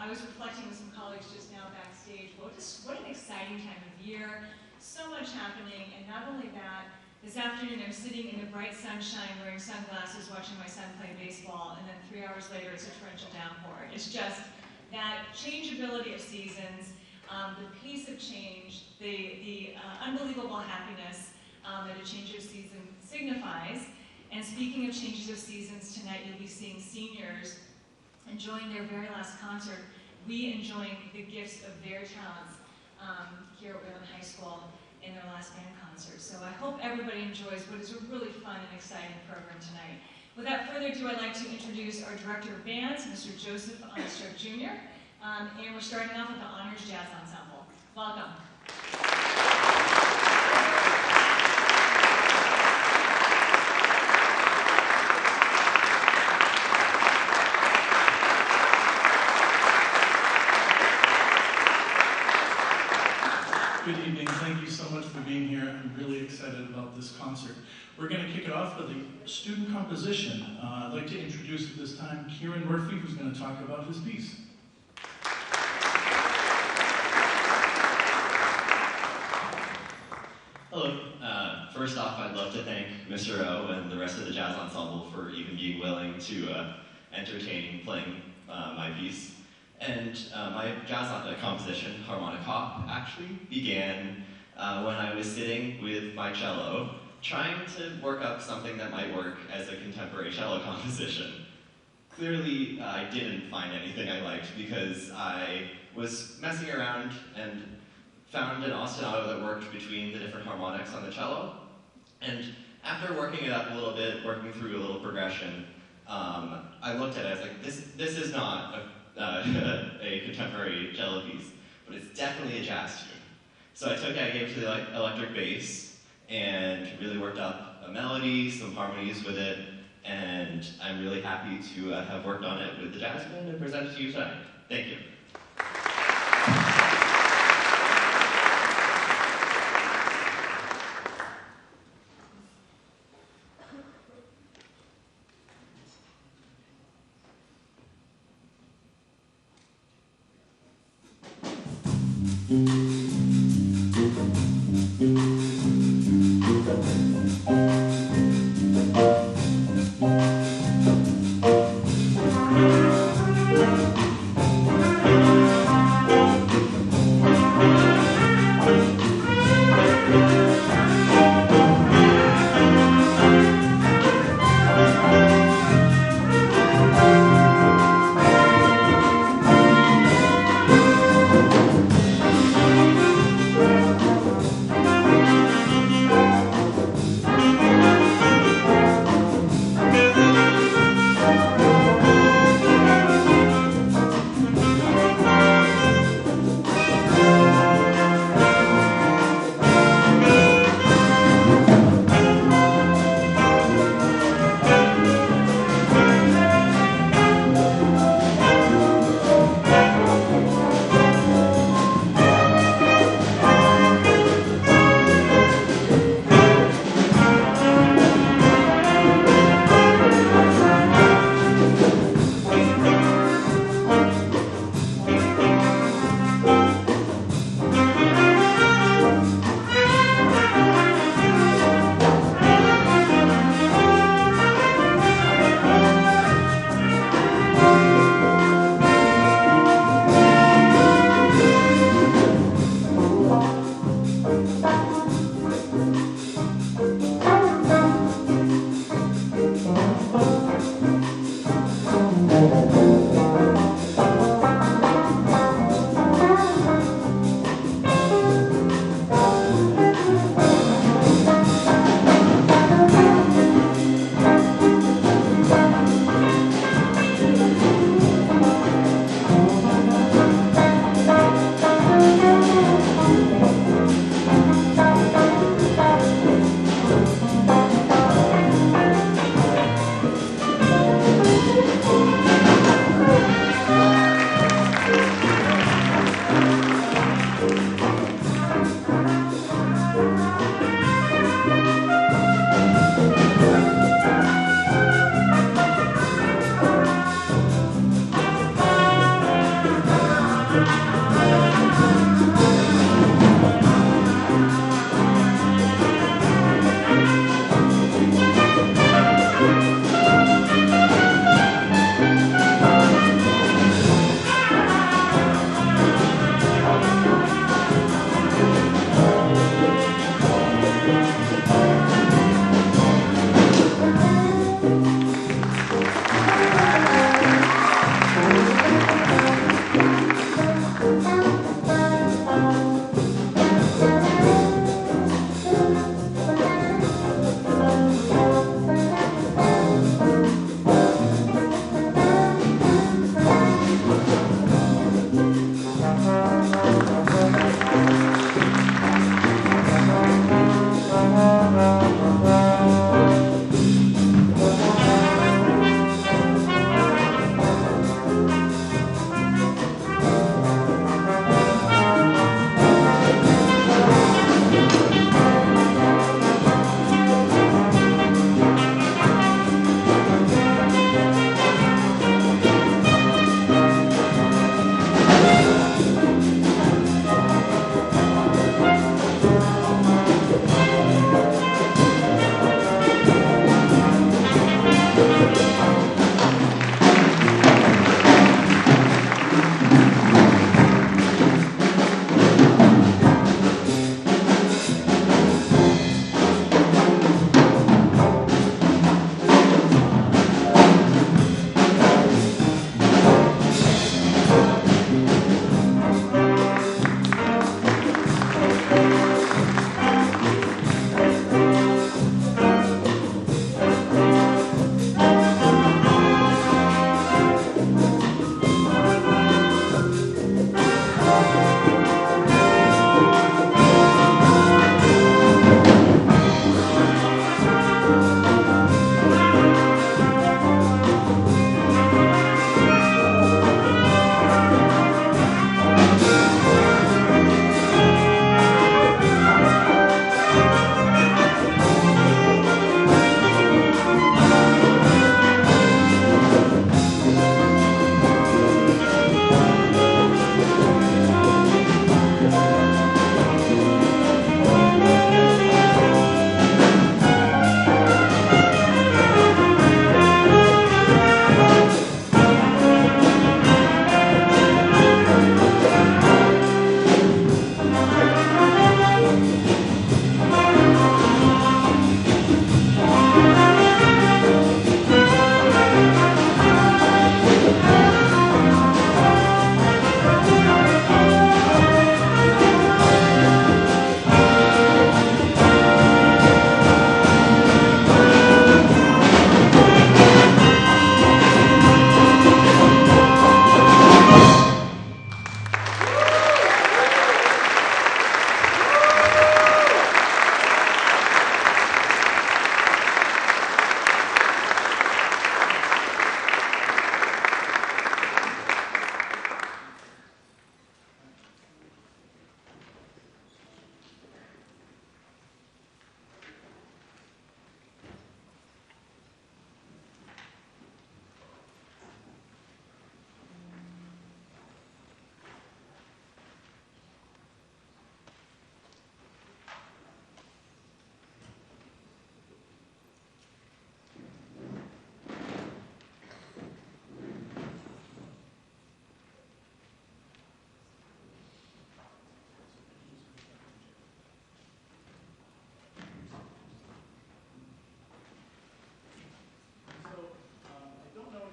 I was reflecting with some colleagues just now backstage. What an exciting time of year. So much happening, and not only that, this afternoon I'm sitting in the bright sunshine wearing sunglasses watching my son play baseball, and then 3 hours later it's a torrential downpour. It's just that changeability of seasons, the pace of change, the unbelievable happiness that a change of season signifies. And speaking of changes of seasons, tonight you'll be seeing seniors enjoying their very last concert, we enjoying the gifts of their talents here at Wayland High School in their last band concert. So I hope everybody enjoys what is a really fun and exciting program tonight. Without further ado, I'd like to introduce our Director of Bands, Mr. Joseph Onstruck Jr. And we're starting off with the Honors Jazz Ensemble. Welcome. Good evening. Thank you so much for being here. I'm really excited about this concert. We're going to kick it off with a student composition. I'd like to introduce at this time Kieran Murphy, who's going to talk about his piece. Hello. First off, I'd love to thank Mr. O and the rest of the jazz ensemble for even being willing to entertain playing my piece. And my jazz composition, Harmonic Hop, actually began when I was sitting with my cello, trying to work up something that might work as a contemporary cello composition. Clearly, I didn't find anything I liked because I was messing around and found an ostinato that worked between the different harmonics on the cello. And after working it up a little bit, working through a little progression, I looked at it, I was like, this is not a contemporary cello piece, but it's definitely a jazz tune. So I gave it to the electric bass and really worked up a melody, some harmonies with it, and I'm really happy to have worked on it with the jazz band and present it to you tonight. Thank you.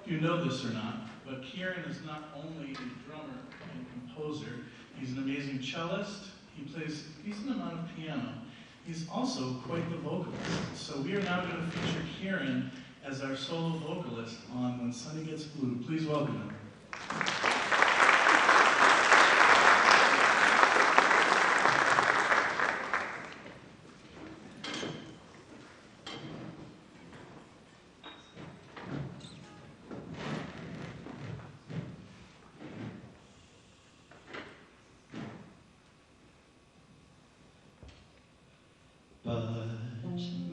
if you know this or not, but Kieran is not only a drummer and composer, he's an amazing cellist, he plays a decent amount of piano. He's also quite the vocalist. So we are now going to feature Kieran as our solo vocalist on When Sunny Gets Blue. Please welcome him. But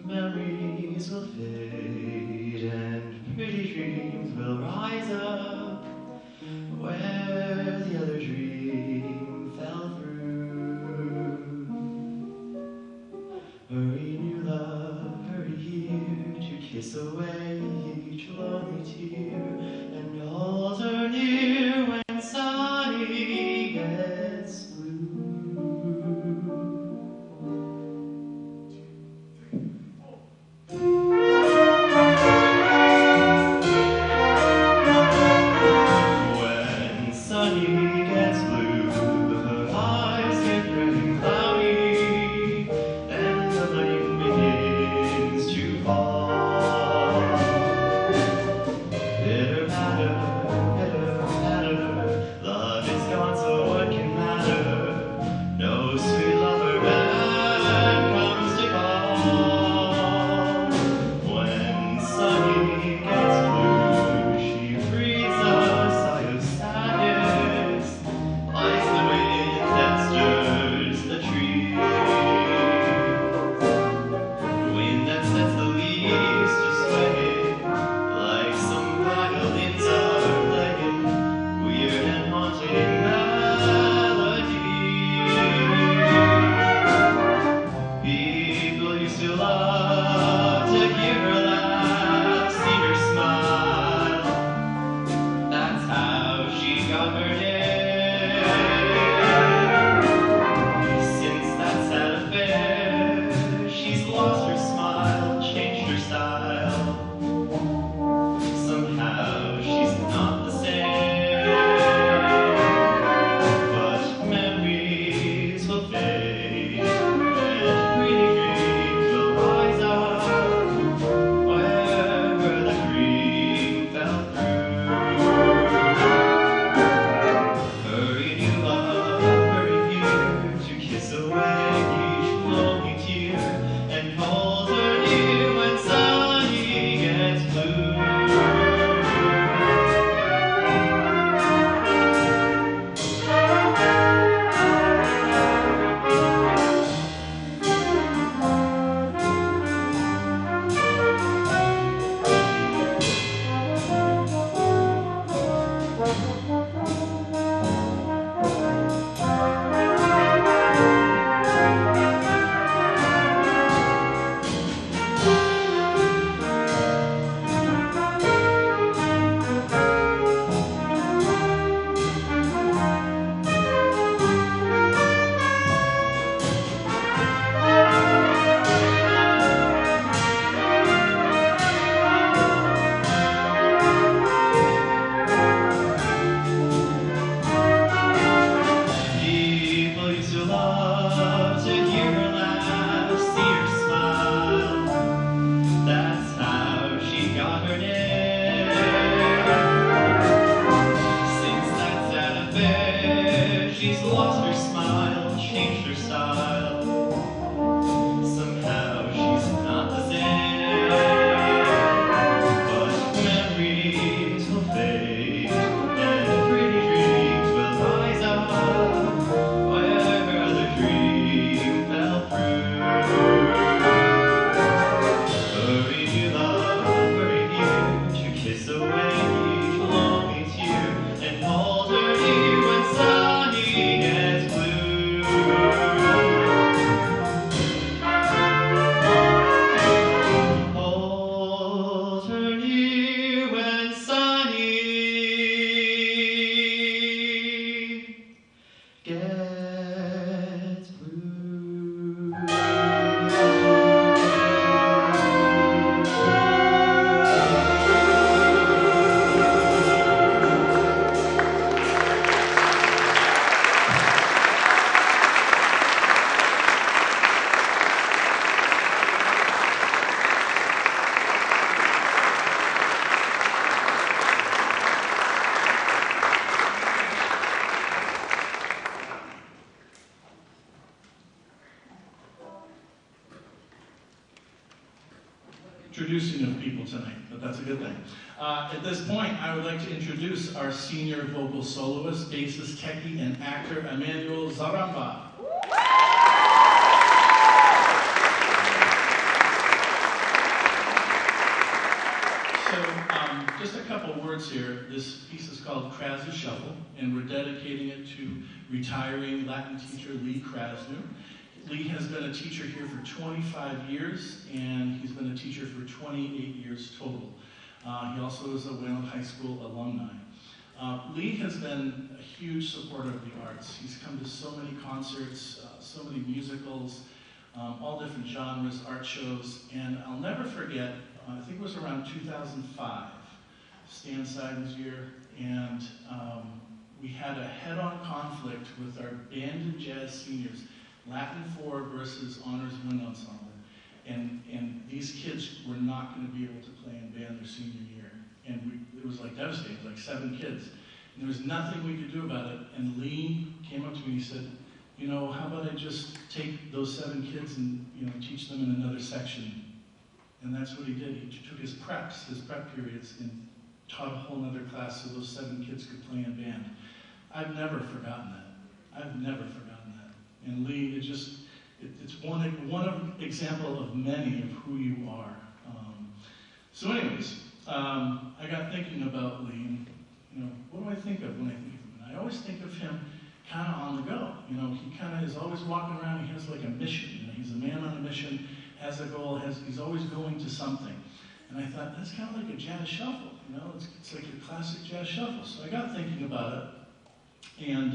memories will fade and pretty dreams will rise up where the other dream fell through. Hurry, new love, hurry here to kiss away each lonely tear and hold her near when sunny gets blue. At this point, I would like to introduce our senior vocal soloist, bassist, techie, and actor, Emmanuel Zaramba. Just a couple words here. This piece is called Krasny Shuffle, and we're dedicating it to retiring Latin teacher Lee Krasny. Lee has been a teacher here for 25 years, and he's been a teacher for 28 years total. He also is a Wayland High School alumni. Lee has been a huge supporter of the arts. He's come to so many concerts, so many musicals, all different genres, art shows, and I'll never forget, I think it was around 2005, Stan Siden's year, and we had a head-on conflict with our band and jazz seniors, Latin 4 versus Honors Wind Ensemble. And these kids were not going to be able to play in band their senior year. And it was like devastating, like 7 kids. And there was nothing we could do about it. And Lee came up to me and he said, you know, how about I just take those 7 kids and, you know, teach them in another section? And that's what he did. He took his prep periods, and taught a whole other class so those 7 kids could play in band. I've never forgotten that. I've never forgotten that. And Lee, it's one example of many of who you are. So anyways, I got thinking about Lee, and, you know, what do I think of when I think of him? And I always think of him kind of on the go. You know, he kind of is always walking around. He has like a mission. You know, he's a man on a mission, has a goal, he's always going to something. And I thought, that's kind of like a jazz shuffle. You know, it's like a classic jazz shuffle. So I got thinking about it, and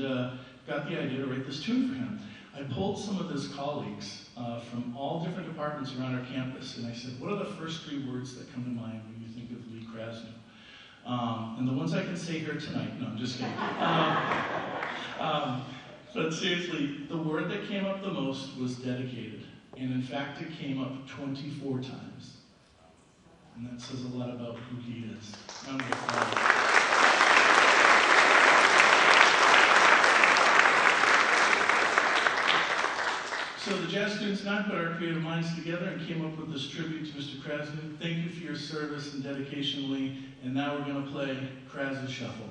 got the idea to write this tune for him. I pulled some of his colleagues from all different departments around our campus, and I said, what are the first 3 words that come to mind when you think of Lee Krasny? And the ones I can say here tonight, no, I'm just kidding. But seriously, the word that came up the most was dedicated. And in fact, it came up 24 times. And that says a lot about who he is. Round of applause. So the jazz students and I put our creative minds together and came up with this tribute to Mr. Krasny. Thank you for your service and dedication, Lee. And now we're going to play Krasny Shuffle.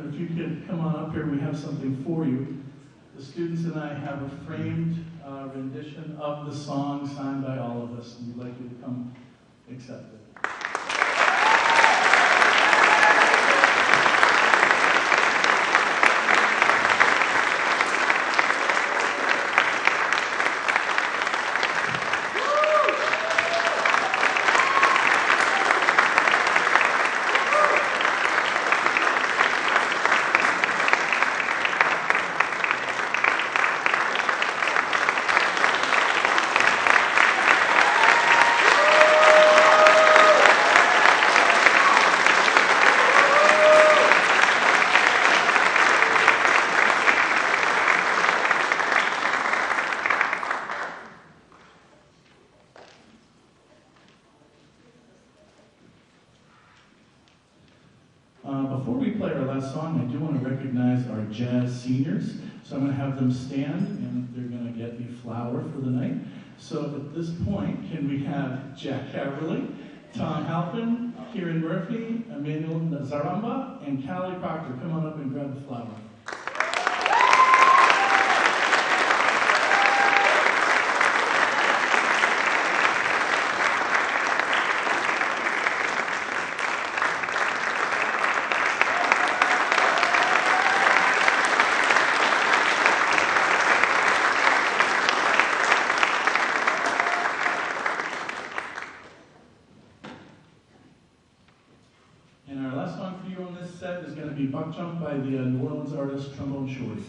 if you could come on up here, we have something for you. The students and I have a framed rendition of the song signed by all of us, and we'd like you to come accept it. Before we play our last song, I do want to recognize our jazz seniors. So I'm going to have them stand, and they're going to get the flower for the night. So at this point, can we have Jack Caverly, Tom Halpin, Kieran Murphy, Emmanuel Zaramba, and Callie Proctor come on up and grab the flower. And our last song for you on this set is going to be Buck Jump by the New Orleans artist Trombone Shorty.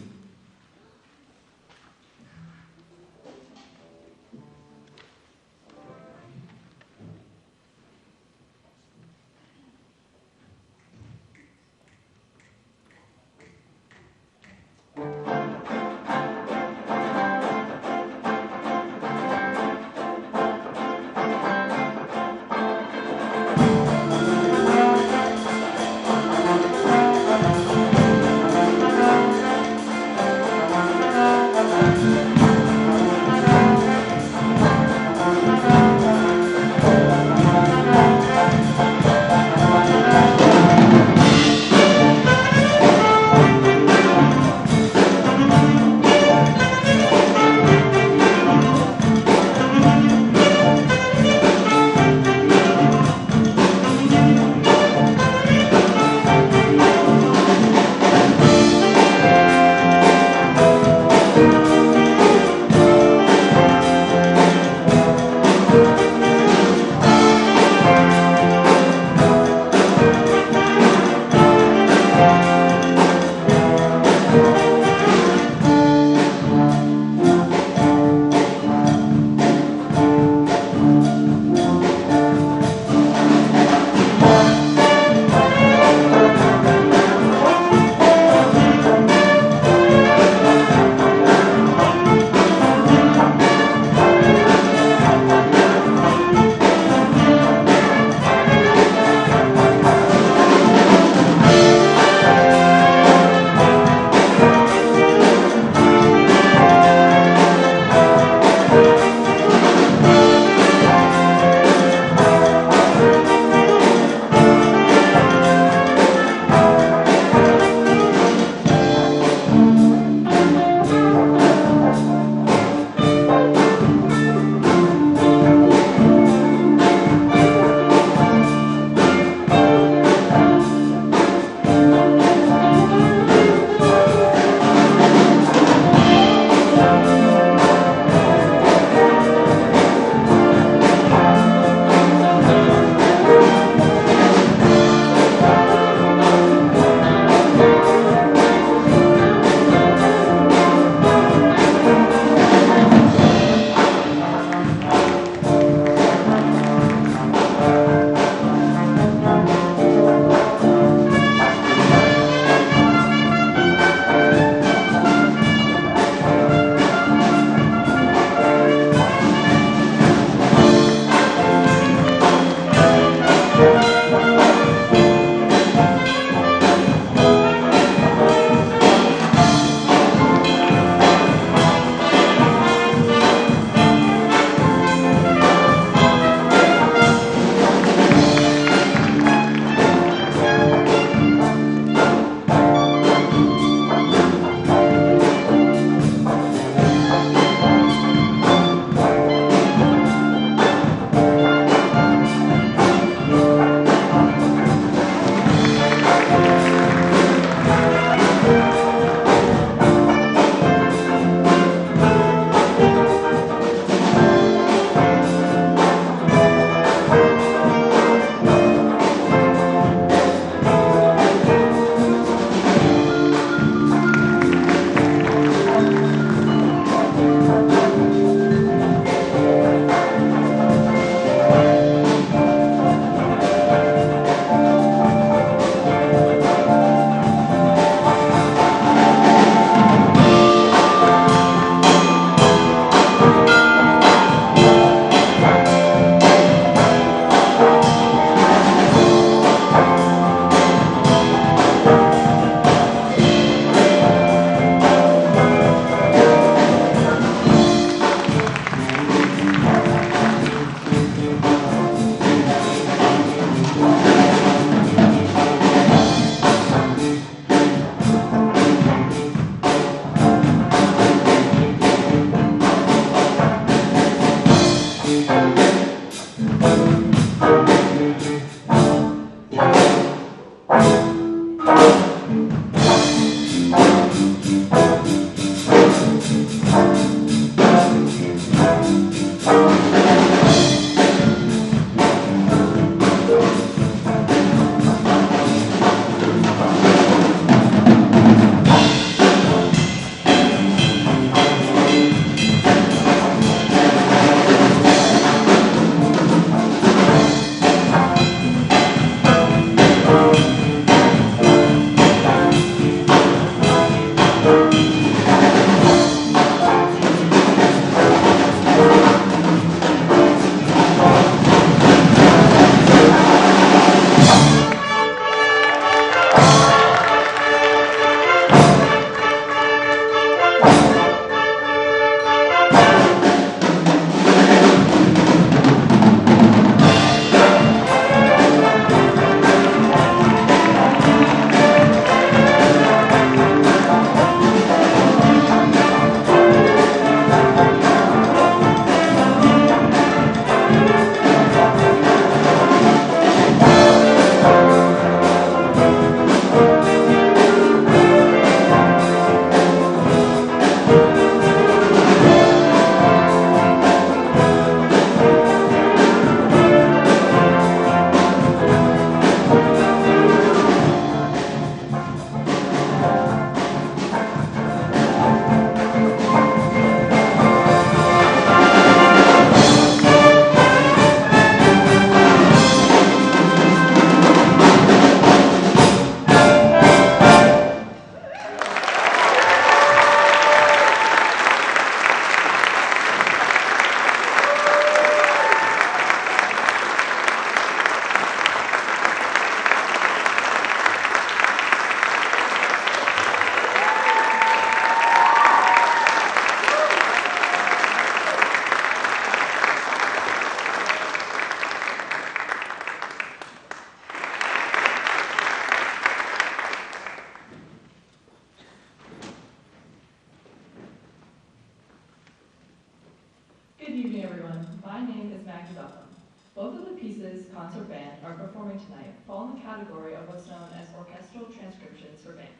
Good evening, everyone. My name is Maggie Duffin. Both of the pieces concert band are performing tonight fall in the category of what's known as orchestral transcriptions for band.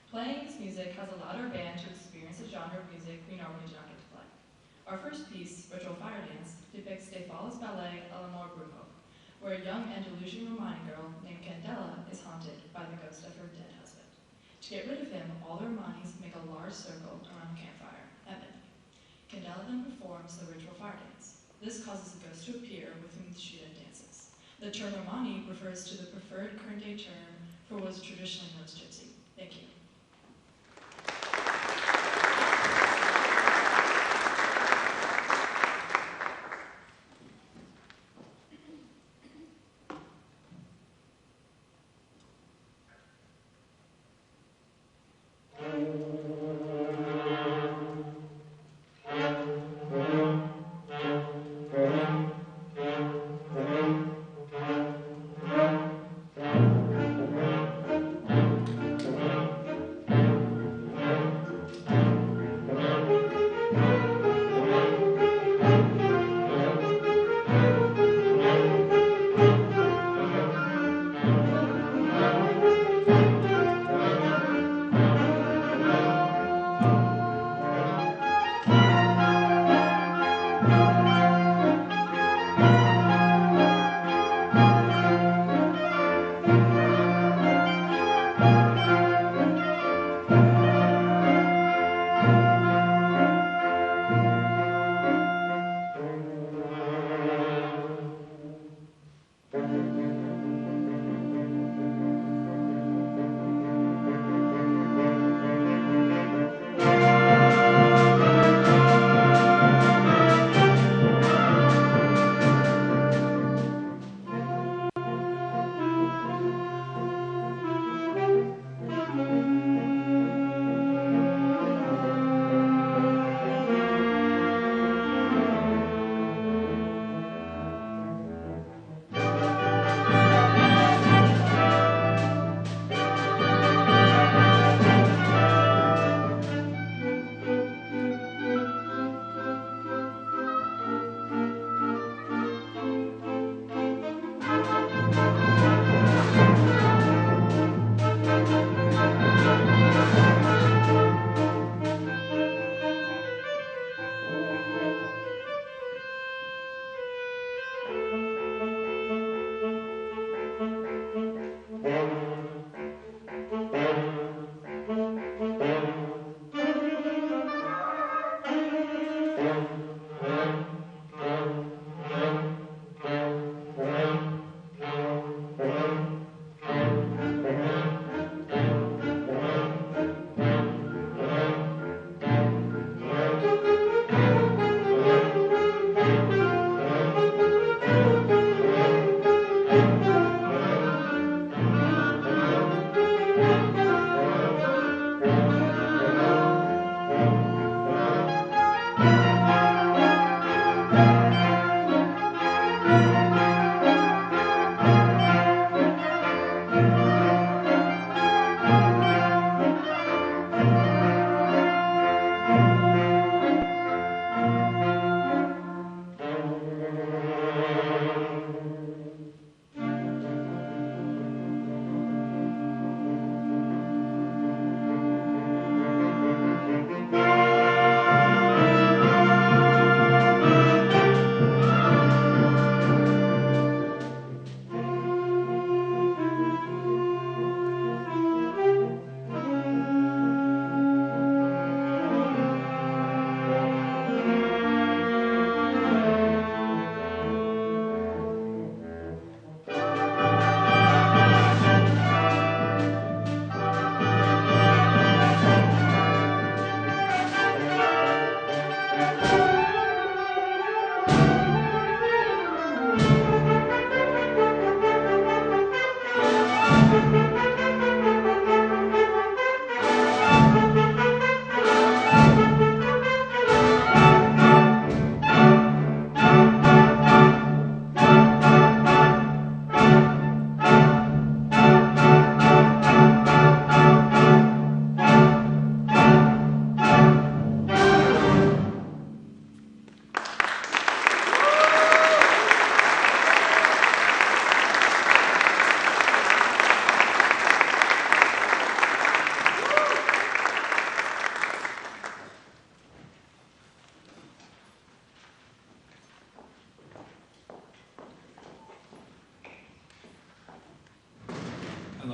Playing this music has allowed our band to experience a genre of music we normally do not get to play. Our first piece, Ritual Fire Dance, depicts De Fallo's ballet A l'Amour Brûle, where a young Andalusian Romani girl named Candela is haunted by the ghost of her dead husband. To get rid of him, all the Romanis make a large circle around the campfire at midnight. Candela then performs the ritual fire dance. This causes the ghost to appear with whom she then dances. The term Romani refers to the preferred current day term for what was traditionally known as gypsy. Thank you.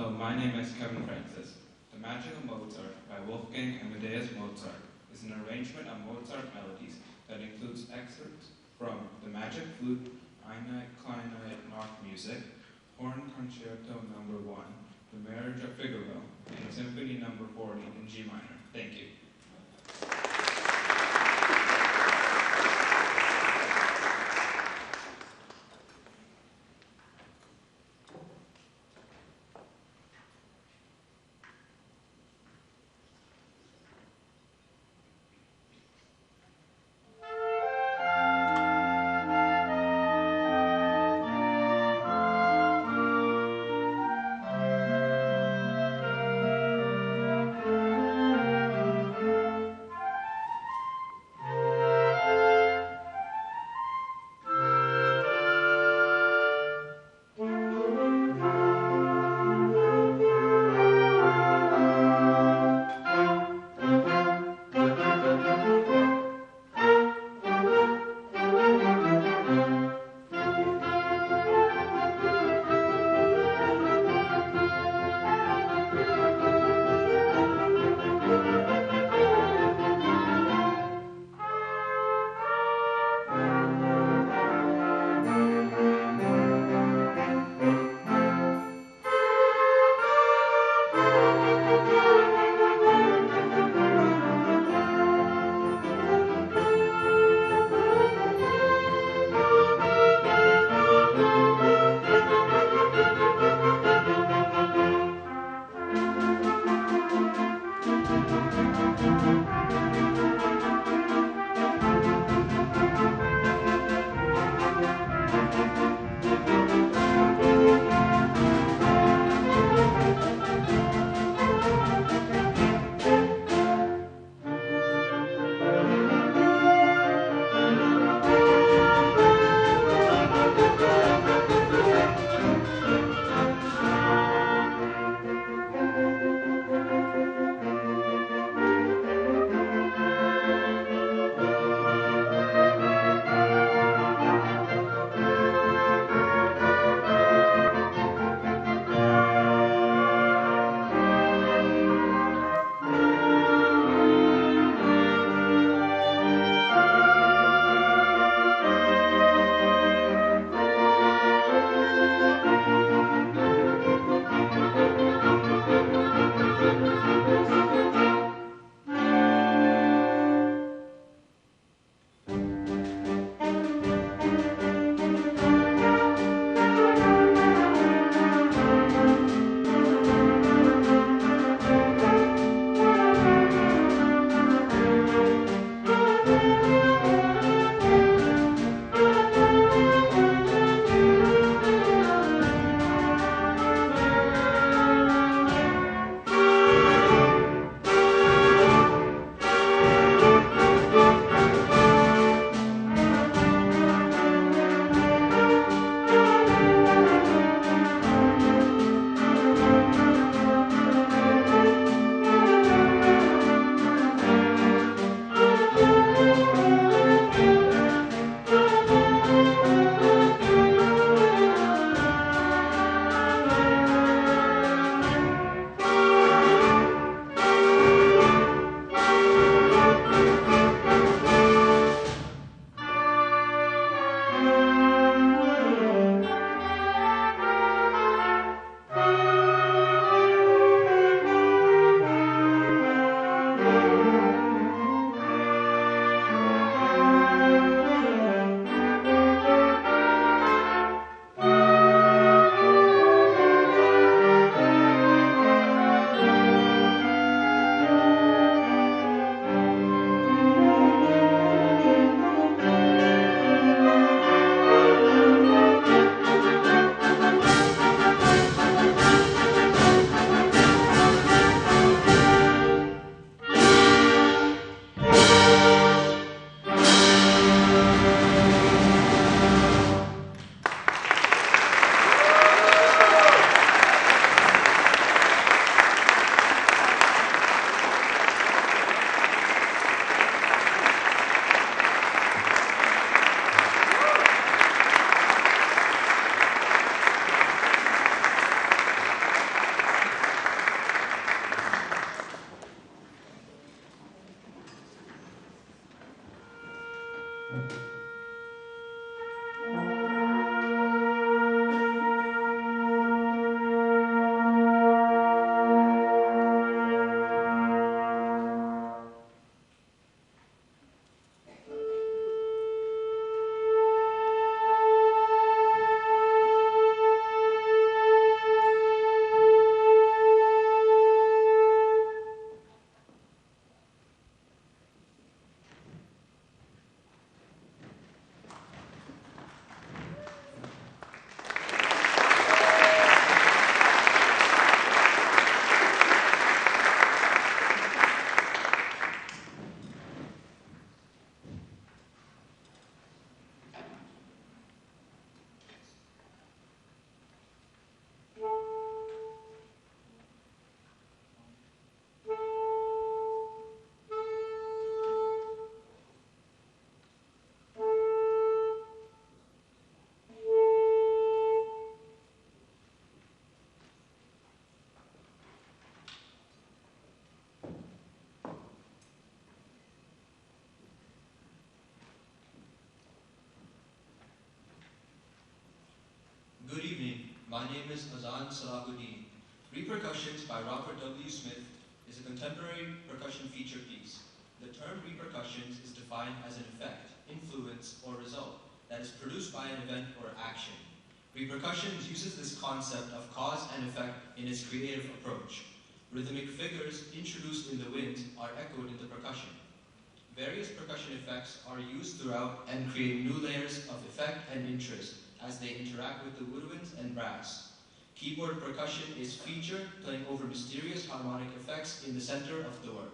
Hello, my name is Kevin Francis. The Magic of Mozart by Wolfgang Amadeus Mozart is an arrangement of Mozart melodies that includes excerpts from the Magic Flute, Einheit Kleine Nachtmusik, Horn Concerto No. 1, The Marriage of Figaro, and Symphony No. 40 in G minor. Thank you. My name is Azan Salahuddin. Repercussions by Robert W. Smith is a contemporary percussion feature piece. The term repercussions is defined as an effect, influence, or result that is produced by an event or action. Repercussions uses this concept of cause and effect in its creative approach. Rhythmic figures introduced in the wind are echoed in the percussion. Various percussion effects are used throughout and create new layers of effect and interest as they interact with the woodwinds and brass. Keyboard percussion is featured, playing over mysterious harmonic effects in the center of the work.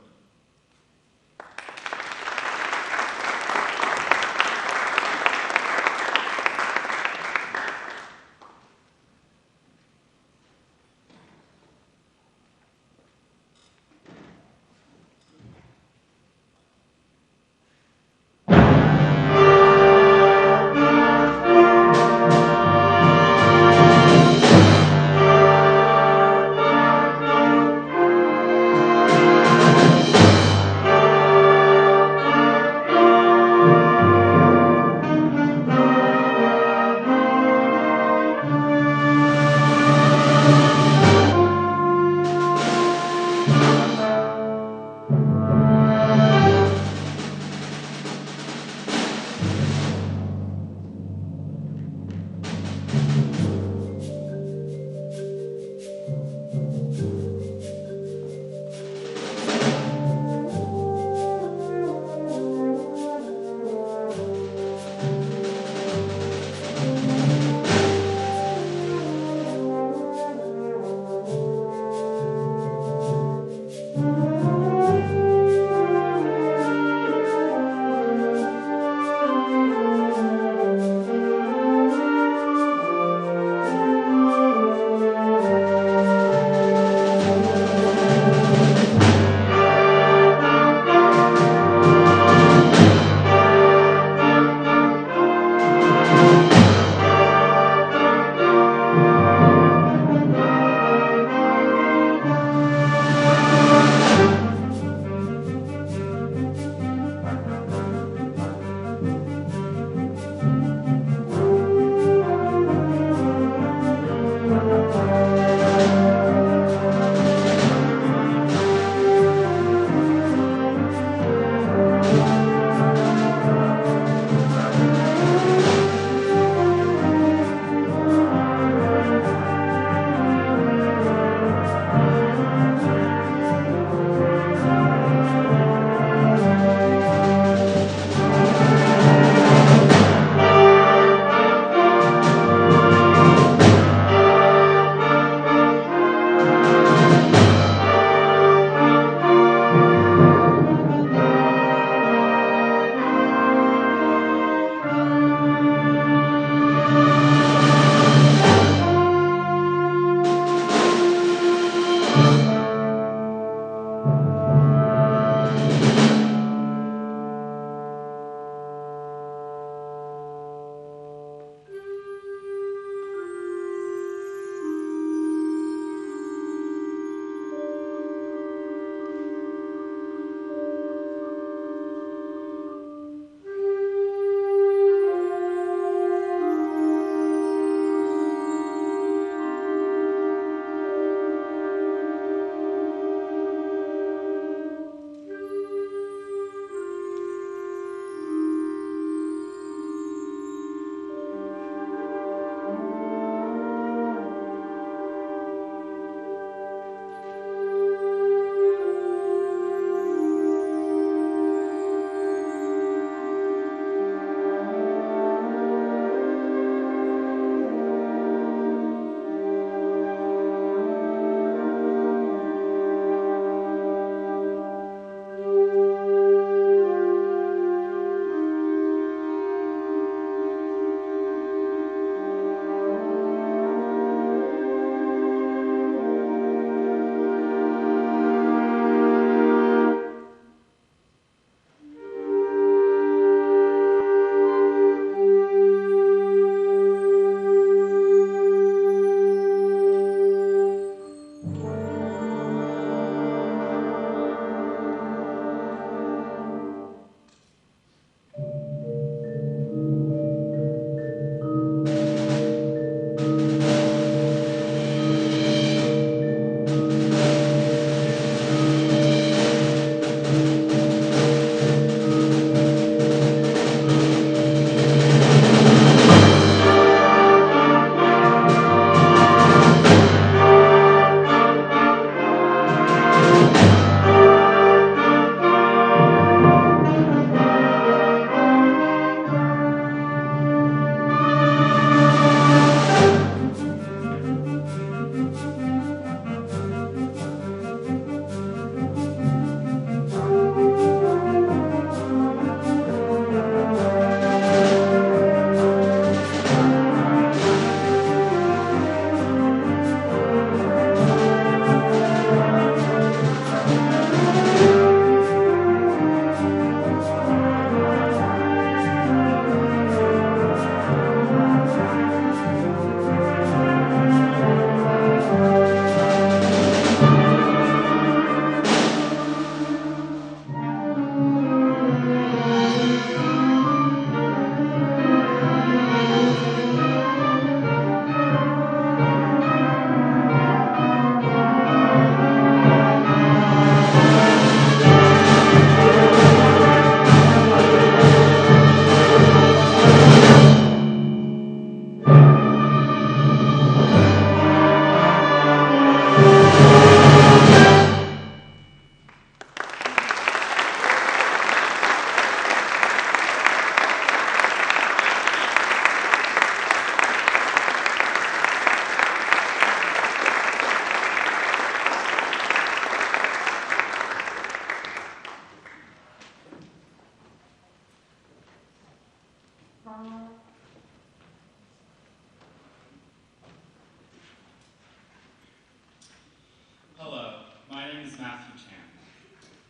Matthew Tan.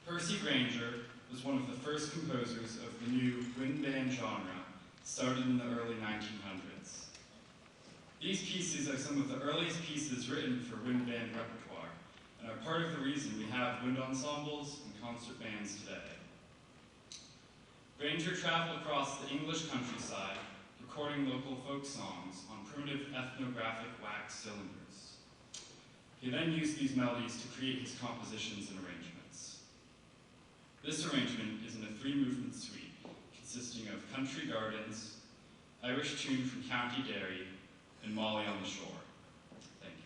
Percy Grainger was one of the first composers of the new wind band genre, started in the early 1900s. These pieces are some of the earliest pieces written for wind band repertoire, and are part of the reason we have wind ensembles and concert bands today. Grainger traveled across the English countryside, recording local folk songs on primitive ethnographic wax cylinders. He then used these melodies to create his compositions and arrangements. This arrangement is in a 3-movement suite, consisting of Country Gardens, Irish Tune from County Derry, and Molly on the Shore. Thank you.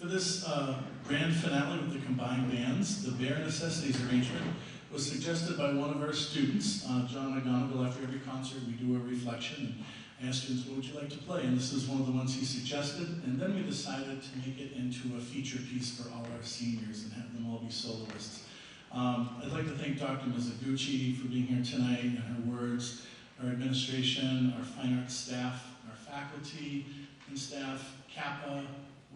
For this grand finale with the combined bands, the Bare Necessities arrangement was suggested by one of our students, John McGonigal. After every concert, we do a reflection and ask students, what would you like to play? And this is one of the ones he suggested. And then we decided to make it into a feature piece for all our seniors and have them all be soloists. I'd like to thank Dr. Mizuguchi for being here tonight and her words, our administration, our fine arts staff, our faculty and staff, Kappa,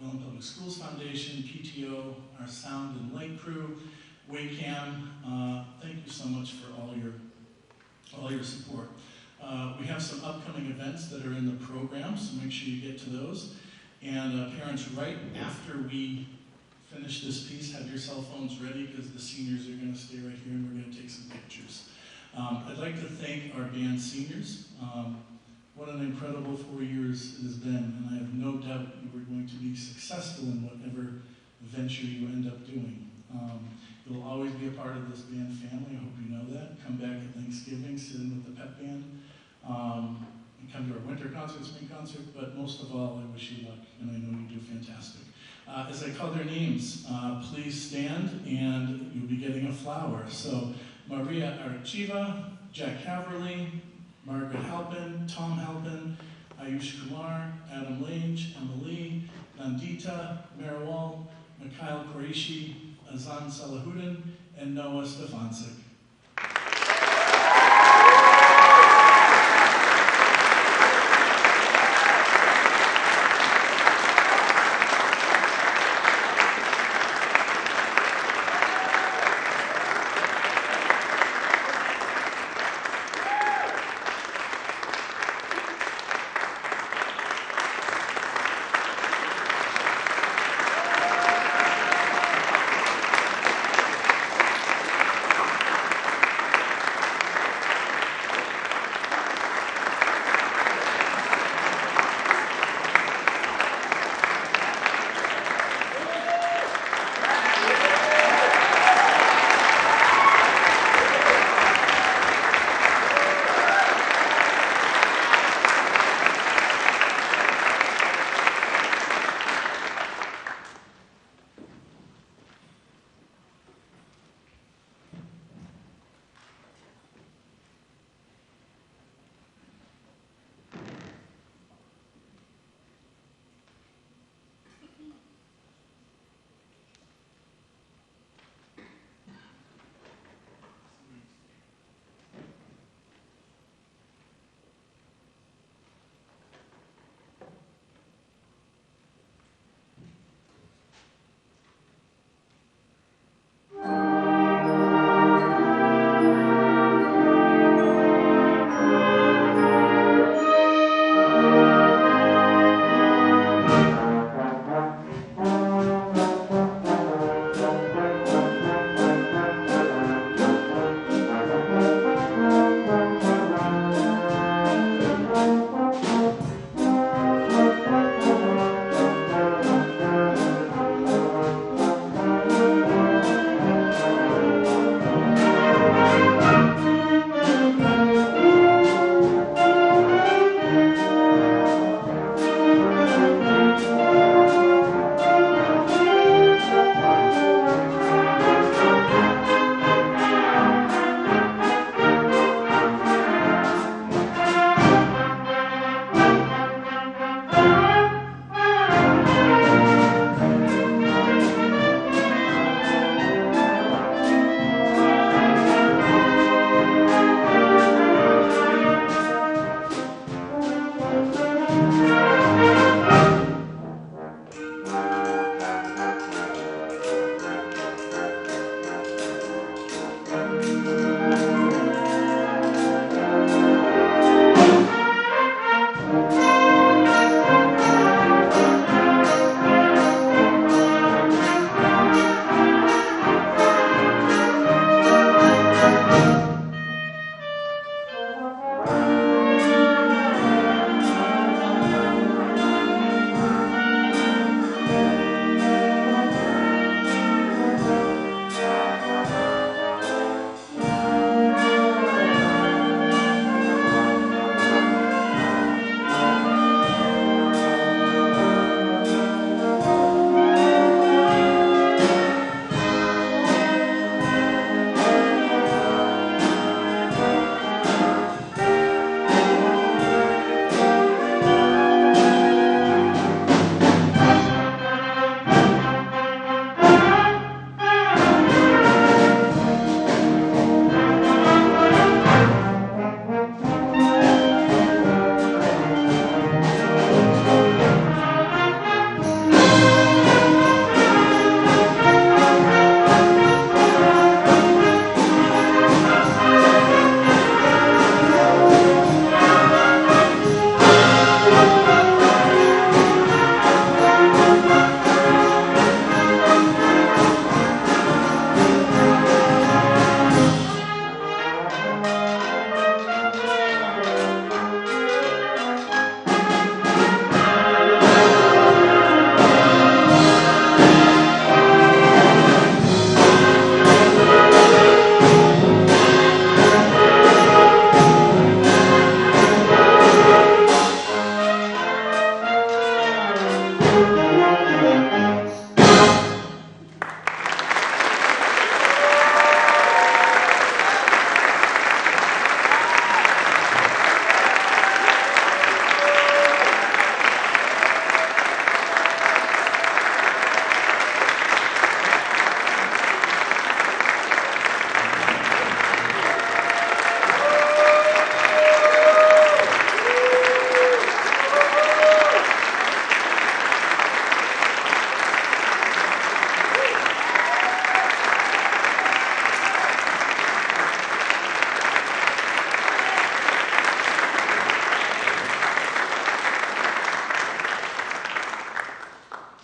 Welland Public Schools Foundation, PTO, our sound and light crew, WACAM. Thank you so much for all your support. We have some upcoming events that are in the program, so make sure you get to those. And parents, right after we finish this piece, have your cell phones ready because the seniors are going to stay right here and we're going to take some pictures. I'd like to thank our band seniors. What an incredible 4 years it has been, and I have no doubt you are going to be successful in whatever venture you end up doing. You'll always be a part of this band family. I hope you know that. Come back at Thanksgiving, sit in with the pep band, and come to our winter concert, spring concert, but most of all, I wish you luck, and I know you do fantastic. As I call their names, please stand, and you'll be getting a flower. So, Maria Archiva, Jack Haverly, Margaret Halpin, Tom Halpin, Ayush Kumar, Adam Lange, Emily, Nandita, Marawal, Mikhail Qureshi, Azan Salahuddin, and Noah Stefancic.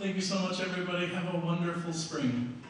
Thank you so much, everybody. Have a wonderful spring.